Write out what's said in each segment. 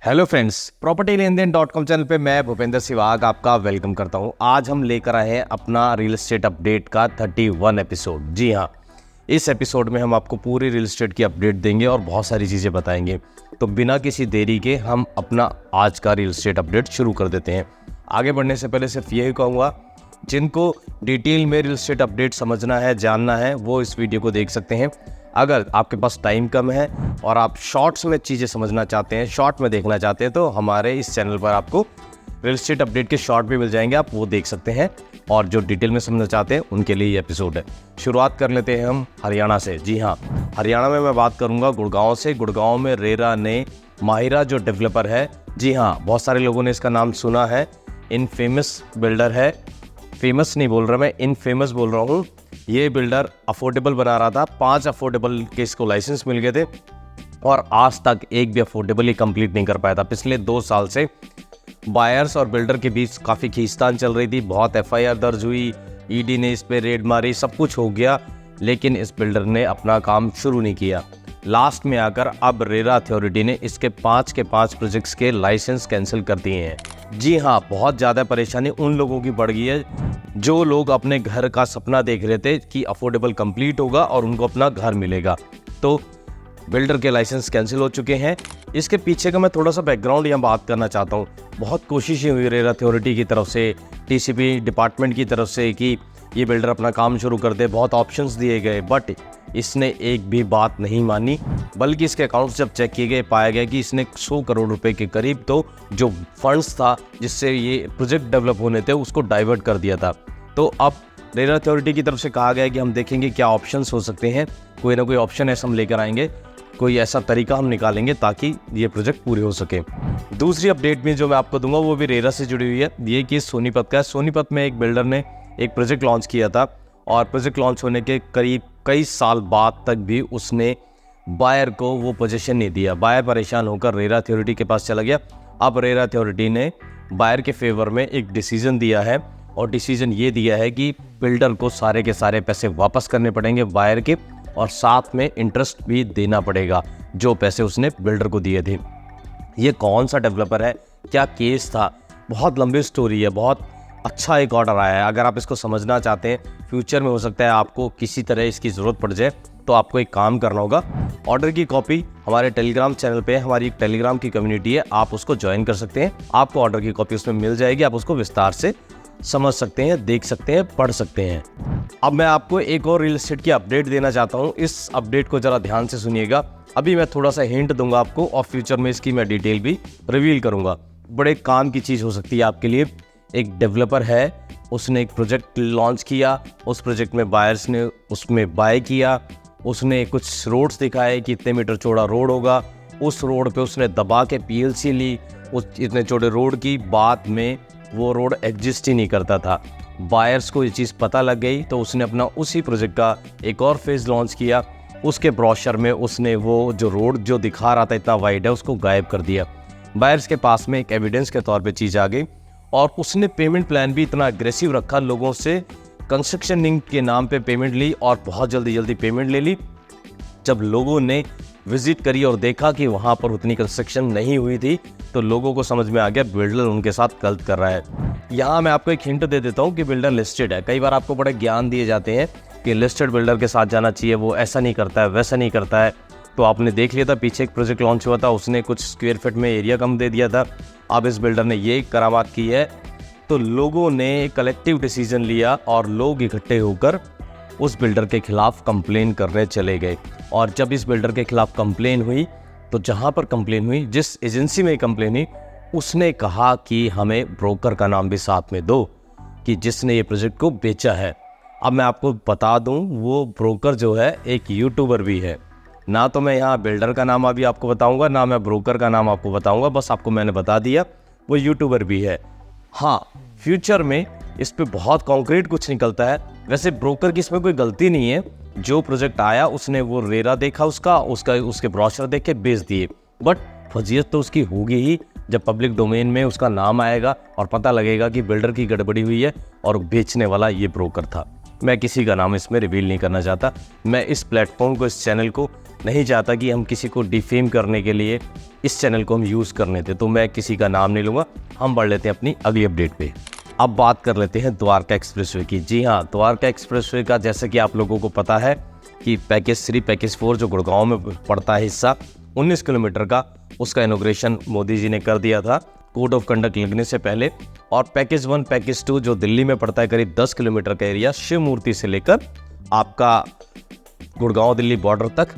Hello friends, property लेन then .com channel पे मैं भूपेंद्र सिवाग आपका वेलकम करता हूं। आज हम लेकर आए हैं अपना रियल एस्टेट अपडेट का 31 एपिसोड। जी हाँ, इस एपिसोड में हम आपको पूरी रियल एस्टेट की अपडेट देंगे और बहुत सारी चीज़ें बताएंगे। तो बिना किसी देरी के हम अपना आज का रियल एस्टेट अपडेट शुरू कर देते हैं। आगे बढ़ने से पहले सिर्फ यही कहूँगा, जिनको डिटेल में रियल एस्टेट अपडेट समझना है, जानना है, वो इस वीडियो को देख सकते हैं। अगर आपके पास टाइम कम है और आप शॉर्ट्स में चीज़ें समझना चाहते हैं, शॉर्ट में देखना चाहते हैं, तो हमारे इस चैनल पर आपको रियल एस्टेट अपडेट के शॉर्ट भी मिल जाएंगे, आप वो देख सकते हैं। और जो डिटेल में समझना चाहते हैं उनके लिए ये एपिसोड है। शुरुआत कर लेते हैं हम हरियाणा से। जी हाँ, हरियाणा में मैं बात करूँगा गुड़गांव से। गुड़गांव में रेरा ने माहिरा जो डेवलपर है, जी हाँ, बहुत सारे लोगों ने इसका नाम सुना है। इनफेमस बिल्डर है, फेमस नहीं बोल रहा मैं, इनफेमस बोल रहा हूँ। ये बिल्डर अफोर्डेबल बना रहा था, 5 अफोर्डेबल के इसको लाइसेंस मिल गए थे और आज तक एक भी अफोर्डेबल ही कंप्लीट नहीं कर पाया था। पिछले 2 साल से बायर्स और बिल्डर के बीच काफ़ी खींचतान चल रही थी, बहुत FIR दर्ज हुई, ED ने इस पर रेड मारी, सब कुछ हो गया, लेकिन इस बिल्डर ने अपना काम शुरू नहीं किया। लास्ट में आकर अब रेरा अथॉरिटी ने इसके 5 के 5 प्रोजेक्ट्स के लाइसेंस कैंसिल कर दिए हैं। जी हाँ, बहुत ज़्यादा परेशानी उन लोगों की बढ़ गई है जो लोग अपने घर का सपना देख रहे थे कि अफोर्डेबल कंप्लीट होगा और उनको अपना घर मिलेगा। तो बिल्डर के लाइसेंस कैंसिल हो चुके हैं। इसके पीछे का मैं थोड़ा सा बैकग्राउंड यहाँ बात करना चाहता हूँ। बहुत कोशिशें हुई रेरा अथॉरिटी की तरफ से, TCP डिपार्टमेंट की तरफ से कि ये बिल्डर अपना काम शुरू कर दे, बहुत ऑप्शंस दिए गए, बट इसने एक भी बात नहीं मानी। बल्कि इसके अकाउंट्स जब चेक किए गए, पाया गया कि इसने 100 करोड़ रुपए के करीब तो जो फंड्स था जिससे ये प्रोजेक्ट डेवलप होने थे उसको डाइवर्ट कर दिया था। तो अब रेरा अथॉरिटी की तरफ से कहा गया कि हम देखेंगे क्या ऑप्शंस हो सकते हैं, कोई ना कोई ऑप्शन ऐसा हम लेकर आएंगे, कोई ऐसा तरीका हम निकालेंगे ताकि ये प्रोजेक्ट पूरे हो सके। दूसरी अपडेट में जो मैं आपको दूंगा वो भी रेरा से जुड़ी हुई है। ये केस सोनीपत का है। सोनीपत में एक बिल्डर ने एक प्रोजेक्ट लॉन्च किया था और प्रोजेक्ट लॉन्च होने के करीब कई साल बाद तक भी उसने बायर को वो पोजीशन नहीं दिया। बायर परेशान होकर रेरा अथॉरिटी के पास चला गया। अब रेरा अथॉरिटी ने बायर के फेवर में एक डिसीजन दिया है और डिसीजन ये दिया है कि बिल्डर को सारे के सारे पैसे वापस करने पड़ेंगे बायर के, और साथ में इंटरेस्ट भी देना पड़ेगा जो पैसे उसने बिल्डर को दिए थे। ये कौन सा डेवलपर है, क्या केस था, बहुत लंबी स्टोरी है। बहुत अच्छा एक ऑर्डर आया है। अगर आप इसको समझना चाहते हैं, फ्यूचर में हो सकता है आपको किसी तरह इसकी ज़रूरत पड़ जाए, तो आपको एक काम करना होगा। ऑर्डर की कॉपी हमारे टेलीग्राम चैनल पे, हमारी एक टेलीग्राम की कम्युनिटी है, आप उसको ज्वाइन कर सकते हैं। आपको ऑर्डर की कॉपी उसमें मिल जाएगी, आप उसको विस्तार से समझ सकते हैं, देख सकते हैं, पढ़ सकते हैं। अब मैं आपको एक और रियल एस्टेट की अपडेट देना चाहता हूँ। इस अपडेट को ज़रा ध्यान से सुनिएगा। अभी मैं थोड़ा सा हिंट दूंगा आपको और फ्यूचर में इसकी मैं डिटेल भी रिवील करूँगा। बड़े काम की चीज़ हो सकती है आपके लिए। एक डेवलपर है, उसने एक प्रोजेक्ट लॉन्च किया, उस प्रोजेक्ट में बायर्स ने उसमें बाय किया, उसने कुछ रोड्स दिखाए कि इतने मीटर चौड़ा रोड होगा, उस रोड पे उसने दबा के PLC ली उस इतने चौड़े रोड की। बाद में वो रोड एग्जिस्ट ही नहीं करता था। बायर्स को ये चीज़ पता लग गई तो उसने अपना उसी प्रोजेक्ट का एक और फेज़ लॉन्च किया। उसके ब्रोशर में उसने वो जो रोड जो दिखा रहा था इतना वाइड है, उसको गायब कर दिया। बायर्स के पास में एक एविडेंस के तौर पे चीज़ आ गई और उसने पेमेंट प्लान भी इतना अग्रेसिव रखा, लोगों से कंस्ट्रक्शन के नाम पे पेमेंट ली और बहुत जल्दी पेमेंट ले ली। जब लोगों ने विजिट करी और देखा कि वहाँ पर उतनी कंस्ट्रक्शन नहीं हुई थी, तो लोगों को समझ में आ गया बिल्डर उनके साथ गलत कर रहा है। यहाँ मैं आपको एक हिंट दे देता हूँ कि बिल्डर लिस्टेड है। कई बार आपको बड़े ज्ञान दिए जाते हैं कि लिस्टेड बिल्डर के साथ जाना चाहिए, वो ऐसा नहीं करता है, वैसा नहीं करता है। तो आपने देख लिया था, पीछे एक प्रोजेक्ट लॉन्च हुआ था, उसने कुछ स्क्वायर फीट में एरिया कम दे दिया था। अब इस बिल्डर ने ये करामात की है, तो लोगों ने कलेक्टिव डिसीजन लिया और लोग इकट्ठे होकर उस बिल्डर के खिलाफ कंप्लेन करने चले गए। और जब इस बिल्डर के खिलाफ कंप्लेन हुई, तो जहां पर कंप्लेन हुई, जिस एजेंसी में कंप्लेन हुई, उसने कहा कि हमें ब्रोकर का नाम भी साथ में दो कि जिसने ये प्रोजेक्ट को बेचा है। अब मैं आपको बता दूं, वो ब्रोकर जो है एक यूट्यूबर भी है। ना तो मैं यहाँ बिल्डर का नाम अभी आपको बताऊंगा, ना मैं ब्रोकर का नाम आपको बताऊंगा, बस आपको मैंने बता दिया वो यूट्यूबर भी है। हाँ, फ्यूचर में इस पे बहुत कॉन्क्रीट कुछ निकलता है। वैसे ब्रोकर की इसमें कोई गलती नहीं है। जो प्रोजेक्ट आया उसने वो रेरा देखा, उसके ब्रोशर देख के बेच दिए, बट फजीयत तो उसकी होगी ही जब पब्लिक डोमेन में उसका नाम आएगा और पता लगेगा कि बिल्डर की गड़बड़ी हुई है और बेचने वाला ये ब्रोकर था। मैं किसी का नाम इसमें रिवील नहीं करना चाहता। मैं इस प्लेटफॉर्म को, इस चैनल को नहीं चाहता कि हम किसी को डिफेम करने के लिए इस चैनल को हम यूज़ करने थे, तो मैं किसी का नाम नहीं लूँगा। हम बढ़ लेते हैं अपनी अगली अपडेट पे। अब बात कर लेते हैं द्वारका एक्सप्रेसवे की। जी हाँ, द्वारका एक्सप्रेसवे का जैसे कि आप लोगों को पता है कि पैकेज 3, पैकेज 4 जो गुड़गांव में पड़ता है हिस्सा 19 किलोमीटर का, उसका इनॉग्रेशन मोदी जी ने कर दिया था कोड ऑफ कंडक्ट लगने से पहले। और पैकेज 1, पैकेज 2 जो दिल्ली में पड़ता है करीब 10 किलोमीटर का एरिया, शिव मूर्ति से लेकर आपका गुड़गांव दिल्ली बॉर्डर तक,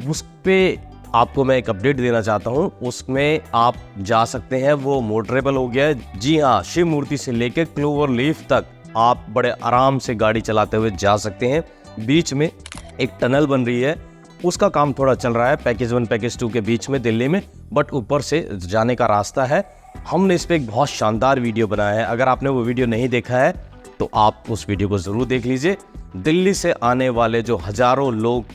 उस पे आपको मैं एक अपडेट देना चाहता हूँ। उसमें आप जा सकते हैं, वो मोटरेबल हो गया है। जी हाँ, शिव मूर्ति से लेकर क्लोवर लीफ तक आप बड़े आराम से गाड़ी चलाते हुए जा सकते हैं। बीच में एक टनल बन रही है, उसका काम थोड़ा चल रहा है पैकेज 1, पैकेज 2 के बीच में दिल्ली में, बट ऊपर से जाने का रास्ता है। हमने इस पर एक बहुत शानदार वीडियो बनाया है। अगर आपने वो वीडियो नहीं देखा है तो आप उस वीडियो को ज़रूर देख लीजिए। दिल्ली से आने वाले जो हज़ारों लोग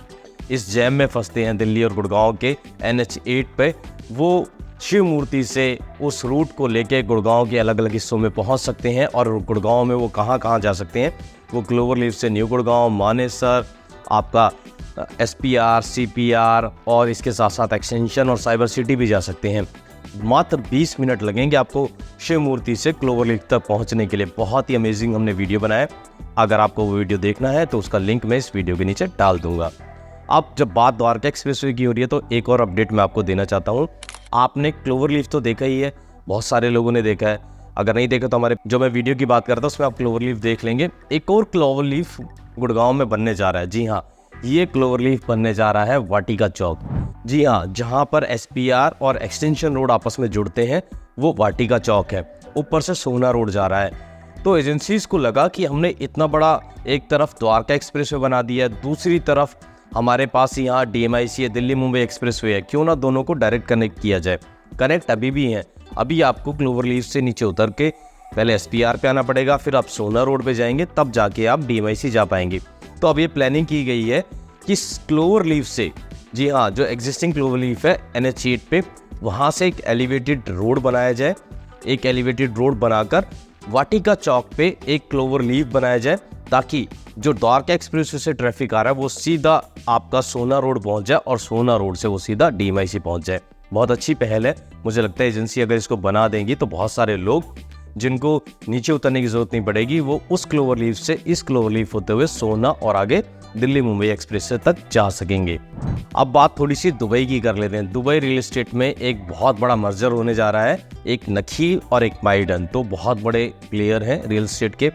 इस जैम में फंसते हैं दिल्ली और गुड़गांव के NH8 पे, वो शिव मूर्ति से उस रूट को लेके गुड़गांव के अलग अलग हिस्सों में पहुंच सकते हैं। और गुड़गांव में वो कहां कहां जा सकते हैं, वो क्लोवर लीफ से न्यू गुड़गांव, मानेसर, आपका SPR, CPR और इसके साथ साथ एक्सटेंशन और साइबर सिटी भी जा सकते हैं। मात्र 20 मिनट लगेंगे आपको शिव मूर्ति से क्लोवर लीफ तक पहुंचने के लिए। बहुत ही अमेजिंग हमने वीडियो बनाया। अगर आपको वो वीडियो देखना है तो उसका लिंक मैं इस वीडियो के नीचे डाल दूंगा। अब जब बात द्वारका एक्सप्रेसवे की हो रही है तो एक और अपडेट मैं आपको देना चाहता हूँ। आपने क्लोवर लीफ तो देखा ही है, बहुत सारे लोगों ने देखा है। अगर नहीं देखा तो हमारे जो मैं वीडियो की बात करता हूँ उसमें आप क्लोवर लीफ देख लेंगे। एक और क्लोवर लीफ गुड़गांव में बनने जा रहा है। जी हाँ, ये क्लोवर लीफ बनने जा रहा है वाटिका चौक। जी हाँ, जहाँ पर SPR और एक्सटेंशन रोड आपस में जुड़ते हैं वो वाटिका चौक है। ऊपर से सोहना रोड जा रहा है। तो एजेंसीज को लगा कि हमने इतना बड़ा एक तरफ द्वारका एक्सप्रेसवे बना दिया है, दूसरी तरफ हमारे पास यहाँ DMIC है, दिल्ली मुंबई एक्सप्रेसवे है, क्यों ना दोनों को डायरेक्ट कनेक्ट किया जाए। कनेक्ट अभी भी है। अभी आपको क्लोवर लीफ से नीचे उतर के पहले SPR पे आना पड़ेगा, फिर आप सोहना रोड पे जाएंगे, तब जाके आप DMIC जा पाएंगे। तो अब ये प्लानिंग की गई है कि क्लोवर लीफ से, जी हाँ, जो एग्जिस्टिंग क्लोवर लीफ है NH8 पे, वहाँ से एक एलिवेटेड रोड बनाया जाए। एक एलिवेटेड रोड बनाकर वाटिका चौक पे एक क्लोवर लीफ बनाया जाए, ताकि जो द्वारका एक्सप्रेसवे से ट्रैफिक आ रहा है वो सीधा आपका सोहना रोड पहुंच जाए और सोहना रोड से वो सीधा DMIC पहुंच जाए। बहुत अच्छी पहल है। मुझे लगता है एजेंसी अगर इसको बना देंगी तो बहुत सारे लोग जिनको नीचे उतरने की जरूरत नहीं पड़ेगी, वो उस क्लोवर लीफ से इस क्लोवर लीफ होते हुए सोहना और आगे दिल्ली मुंबई एक्सप्रेसवे तक जा सकेंगे। अब बात थोड़ी सी दुबई की कर लेते हैं। दुबई रियल एस्टेट में एक बहुत बड़ा मर्जर होने जा रहा है। एक नखील और एक माइडन, तो बहुत बड़े प्लेयर हैं रियल एस्टेट के,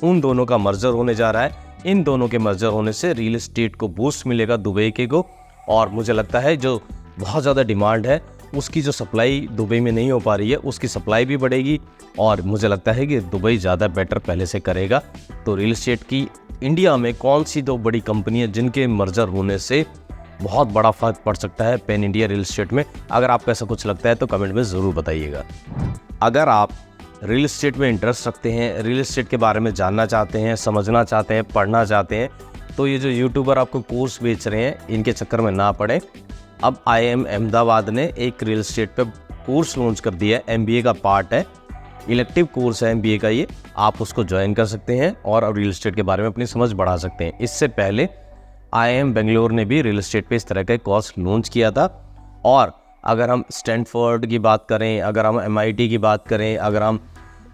उन दोनों का मर्जर होने जा रहा है। इन दोनों के मर्जर होने से रियल एस्टेट को बूस्ट मिलेगा दुबई के को। और मुझे लगता है जो बहुत ज़्यादा डिमांड है उसकी जो सप्लाई दुबई में नहीं हो पा रही है, उसकी सप्लाई भी बढ़ेगी। और मुझे लगता है कि दुबई ज़्यादा बेटर पहले से करेगा। तो रियल एस्टेट की इंडिया में कौन सी दो बड़ी कंपनी है जिनके मर्जर होने से बहुत बड़ा फर्क पड़ सकता है पैन इंडिया रियल एस्टेट में? अगर आपको ऐसा कुछ लगता है तो कमेंट में ज़रूर बताइएगा। अगर आप रियल एस्टेट में इंटरेस्ट रखते हैं, रियल एस्टेट के बारे में जानना चाहते हैं, समझना चाहते हैं, पढ़ना चाहते हैं, तो ये जो यूट्यूबर आपको कोर्स बेच रहे हैं इनके चक्कर में ना पड़े। अब IIM अहमदाबाद ने एक रियल एस्टेट पे कोर्स लॉन्च कर दिया है। MBA का पार्ट है, इलेक्टिव कोर्स है MBA का। ये आप उसको ज्वाइन कर सकते हैं और अब रियल एस्टेट के बारे में अपनी समझ बढ़ा सकते हैं। इससे पहले IIM बेंगलोर ने भी रियल एस्टेट पे इस तरह का कोर्स लॉन्च किया था। और अगर हम स्टैनफोर्ड की बात करें, अगर हम MIT की बात करें, अगर हम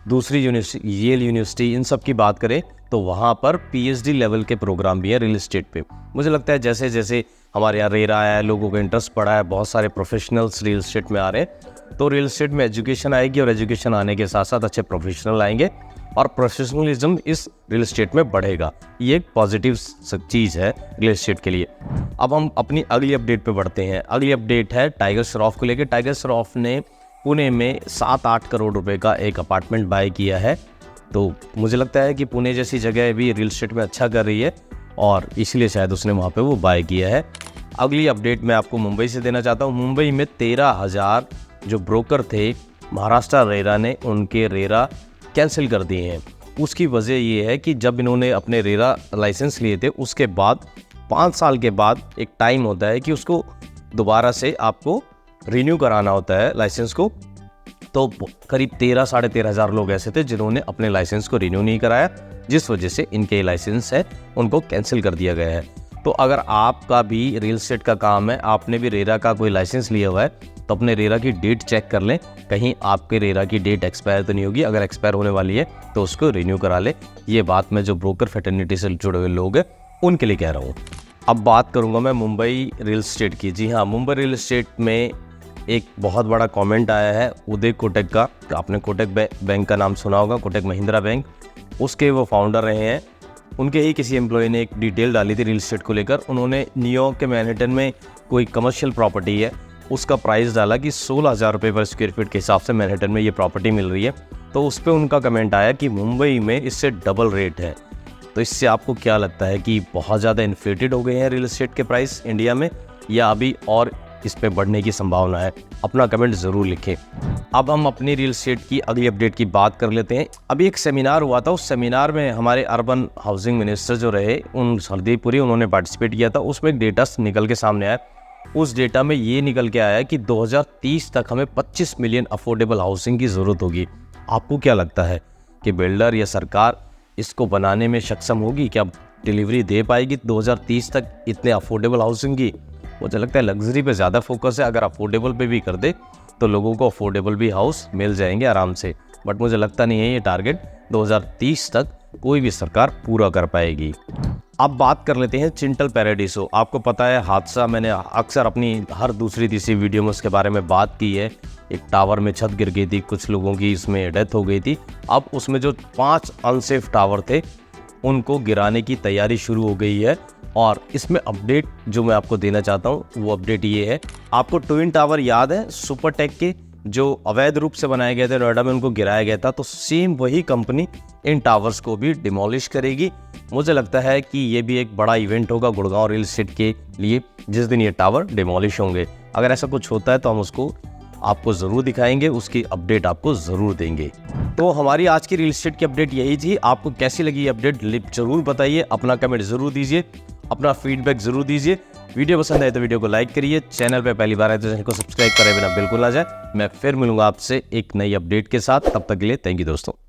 दूसरी यूनिवर्सिटी येल यूनिवर्सिटी, इन सब की बात करें, तो वहाँ पर PhD लेवल के प्रोग्राम भी है रियल एस्टेट पे। मुझे लगता है जैसे जैसे हमारे यहाँ रेरा आया है, लोगों को इंटरेस्ट पड़ा है, बहुत सारे प्रोफेशनल्स रियल एस्टेट में आ रहे हैं, तो रियल एस्टेट में एजुकेशन आएगी और एजुकेशन आने के साथ साथ अच्छे प्रोफेशनल आएंगे और प्रोफेशनलिज्म इस रियल एस्टेट में बढ़ेगा। ये एक पॉजिटिव चीज़ है रियल एस्टेट के लिए। अब हम अपनी अगली अपडेट पे बढ़ते हैं। अगली अपडेट है टाइगर श्रॉफ को लेकर। टाइगर श्रॉफ ने पुणे में 7-8 करोड़ रुपए का एक अपार्टमेंट बाय किया है। तो मुझे लगता है कि पुणे जैसी जगह भी रियल एस्टेट में अच्छा कर रही है और इसलिए शायद उसने वहाँ पे वो बाय किया है। अगली अपडेट मैं आपको मुंबई से देना चाहता हूँ। मुंबई में 13,000 जो ब्रोकर थे महाराष्ट्र रेरा ने उनके रेरा कैंसिल कर दिए हैं। उसकी वजह ये है कि जब इन्होंने अपने रेरा लाइसेंस लिए थे उसके बाद 5 साल के बाद एक टाइम होता है कि उसको दोबारा से आपको रिन्यू कराना होता है लाइसेंस को। तो करीब 13 साढ़े 13,000 लोग ऐसे थे जिन्होंने अपने लाइसेंस को रिन्यू नहीं कराया, जिस वजह से इनके लाइसेंस है उनको कैंसिल कर दिया गया है। तो अगर आपका भी रियल एस्टेट का काम है, आपने भी रेरा का कोई लाइसेंस लिया हुआ है, तो अपने रेरा की डेट चेक कर लें, कहीं आपके रेरा की डेट एक्सपायर तो नहीं होगी। अगर एक्सपायर होने वाली है तो उसको रिन्यू करा ले। ये बात मैं जो ब्रोकर फ्रेटर्निटी से जुड़े हुए लोग हैं उनके लिए कह रहा हूँ। अब बात करूँगा मैं मुंबई रियल एस्टेट की। जी हाँ, मुंबई रियल एस्टेट में एक बहुत बड़ा कमेंट आया है उदय कोटक का। आपने कोटक बैंक का नाम सुना होगा, कोटक महिंद्रा बैंक, उसके वो फाउंडर रहे हैं। उनके ही किसी एम्प्लॉय ने एक डिटेल डाली थी रियल एस्टेट को लेकर। उन्होंने न्यूयॉर्क के मैनहट्टन में कोई कमर्शियल प्रॉपर्टी है, उसका प्राइस डाला कि 16,000 रुपये पर स्क्वायर फीट के हिसाब से मैनहट्टन में ये प्रॉपर्टी मिल रही है। तो उस पर उनका कमेंट आया कि मुंबई में इससे डबल रेट है। तो इससे आपको क्या लगता है कि बहुत ज़्यादा इन्फ्लेटेड हो गए हैं रियल एस्टेट के प्राइस इंडिया में, या अभी और इस पे बढ़ने की संभावना है? अपना कमेंट ज़रूर लिखें। अब हम अपनी रियल एस्टेट की अगली अपडेट की बात कर लेते हैं। अभी एक सेमिनार हुआ था, उस सेमिनार में हमारे अर्बन हाउसिंग मिनिस्टर जो रहे हरदीप पुरी, उन्होंने पार्टिसिपेट किया था। उसमें एक डेटा निकल के सामने आया। उस डेटा में ये निकल के आया कि 2030 तक हमें 25 मिलियन अफोर्डेबल हाउसिंग की ज़रूरत होगी। आपको क्या लगता है कि बिल्डर या सरकार इसको बनाने में सक्षम होगी? क्या डिलीवरी दे पाएगी 2030 तक इतने अफोर्डेबल हाउसिंग की? मुझे लगता है लग्जरी पे ज़्यादा फोकस है। अगर अफोर्डेबल पे भी कर दे तो लोगों को अफोर्डेबल भी हाउस मिल जाएंगे आराम से। बट मुझे लगता नहीं है ये टारगेट 2030 तक कोई भी सरकार पूरा कर पाएगी। अब बात कर लेते हैं चिंटल पैराडीसो। आपको पता है हादसा, मैंने अक्सर अपनी हर दूसरी तीसरी वीडियो में उसके बारे में बात की है। एक टावर में छत गिर गई थी, कुछ लोगों की इसमें डेथ हो गई थी। अब उसमें जो 5 अनसेफ टावर थे उनको गिराने की तैयारी शुरू हो गई है। और इसमें अपडेट जो मैं आपको देना चाहता हूँ वो अपडेट ये है। आपको ट्विन टावर याद है सुपरटेक के, जो अवैध रूप से बनाए गए थे नोएडा में, उनको गिराया गया था। तो सेम वही कंपनी इन टावर्स को भी डिमोलिश करेगी। मुझे लगता है कि ये भी एक बड़ा इवेंट होगा गुड़गांव रियल एस्टेट के लिए, जिस दिन ये टावर डिमोलिश होंगे। अगर ऐसा कुछ होता है तो हम उसको आपको ज़रूर दिखाएंगे, उसकी अपडेट आपको ज़रूर देंगे। तो हमारी आज की रियल एस्टेट की अपडेट यही थी। आपको कैसी लगी ये अपडेट जरूर बताइए, अपना कमेंट ज़रूर दीजिए, अपना फीडबैक ज़रूर दीजिए। वीडियो पसंद आए तो वीडियो को लाइक करिए, चैनल पे पहली बार आए तो चैनल को सब्सक्राइब करे बिना बिल्कुल ना जाए। मैं फिर मिलूंगा आपसे एक नई अपडेट के साथ, तब तक के लिए थैंक यू दोस्तों।